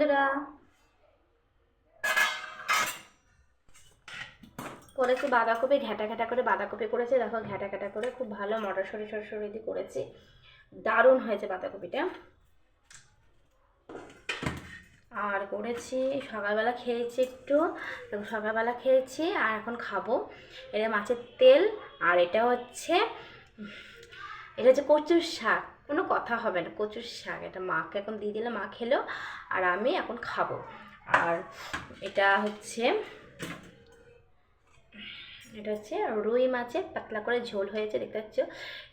বন্ধুরা, করেছি বাঁধাকপি, ঘ্যাটা ঘ্যাটা করে বাঁধাকপি করেছি। দেখো ঘ্যাটা ঘ্যাটা করে খুব ভালো মটরশুঁটি সরষুরি দিয়ে করেছি, দারুণ হয়েছে বাঁধাকপিটা। আর করেছি সকালবেলা খেয়েছি একটু, সকালবেলা খেয়েছি আর এখন খাবো। এটা মাছের তেল, আর এটা হচ্ছে কচুর শাক। কোনো কথা হবে না, কচুর শাক। এটা মাকে এখন দিয়ে দিলে মা খেলো, আর আমি এখন খাবো। আর এটা হচ্ছে রুই মাছের পাতলা করে ঝোল হয়েছে, দেখতে পাচ্ছ।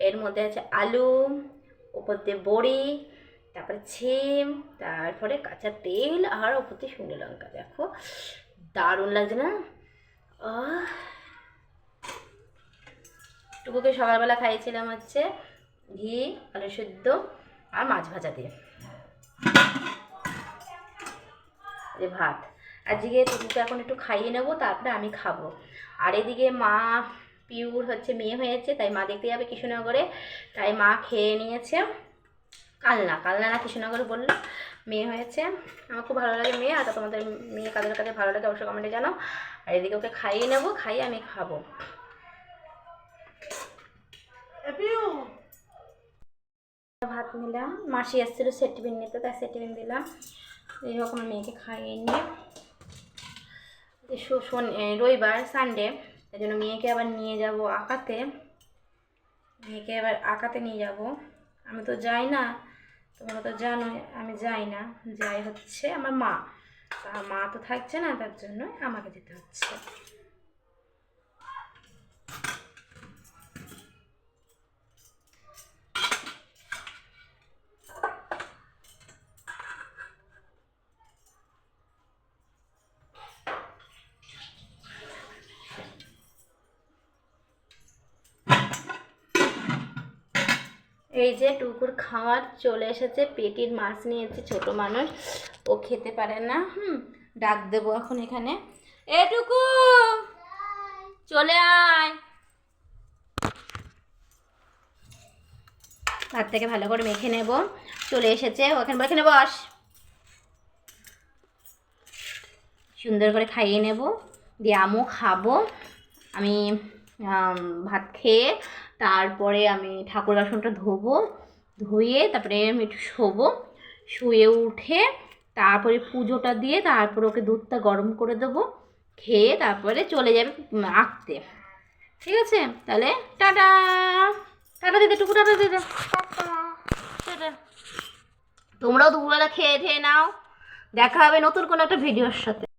এর মধ্যে আছে আলু, ওপর দিয়ে বড়ি, তারপরে ছিম, তারপরে কাঁচা তেল, আর ওপর দিয়ে শুকনো লঙ্কা। দেখো দারুণ লাগছে না? টুকুকে সকালবেলা খাইয়েছিলাম হচ্ছে ঘি, আলু সেদ্ধ আর মাছ ভাজা দিয়ে ভাত। আজকে টুকুকে এখন একটু খাইয়ে নেবো, তারপরে আমি খাবো। আর এদিকে মা, পিউর হচ্ছে মেয়ে হয়েছে, তাই মা দেখতে যাবে কৃষ্ণনগরে, তাই মা খেয়ে নিয়েছে। কালনা না কৃষ্ণনগরে বললো, মেয়ে হয়েছে। আমার খুব ভালো লাগে মেয়ে। আর তোমাদের মেয়ে কাদের কাছে ভালো লাগে অবশ্যই কমেন্টে জানাও। আর এদিকে ওকে খাইয়ে নেবো, খাইয়ে আমি খাবো। ভাত নিলাম, মাসি এসেছিলো সেট টিফিন নিতে, তাই সেট টিফিন দিলাম। এইরকম মেয়েকে খাইয়ে নিয়ে রবিবার সানডে, তাই জন্য মেয়েকে আবার নিয়ে যাব আঁকাতে। নিয়ে যাব। আমি তো যাই না, তোমরা তো জানোই আমি যাই না, যাই হচ্ছে আমার মা। তা মা তো থাকছে না, তার জন্য আমাকে যেতে হচ্ছে। এই যে টুকুর খাওয়ার চলে এসেছে, পেটির মাছ নিয়েছে, ছোট মানুষ, ও খেতে পারে না। ডাক দেবো এখন এখানে, এটুকু চলে আয়। ভাত থেকে ভালো করে মেখে নেব, চলে এসেছে ওখানে, এখানে বস। সুন্দর করে খাইয়ে নেব, দিয়ে আমিও খাবো। আমি ভাত খেয়ে তারপরে আমি ঠাকুর বাসনটা ধোবো, ধুয়ে তারপরে আমি একটু শোবো। শুয়ে উঠে তারপরে পুজোটা দিয়ে তারপরে ওকে দুধটা গরম করে দেবো, খেয়ে তারপরে চলে যাবে আঁকতে। ঠিক আছে, তাহলে টাটা। টাটা দিতে, টুকু টাটা দিতে। টাটা। তোমরাও দুপুরবেলা খেয়ে নাও। দেখা হবে নতুন কোনো একটা ভিডিওর সাথে।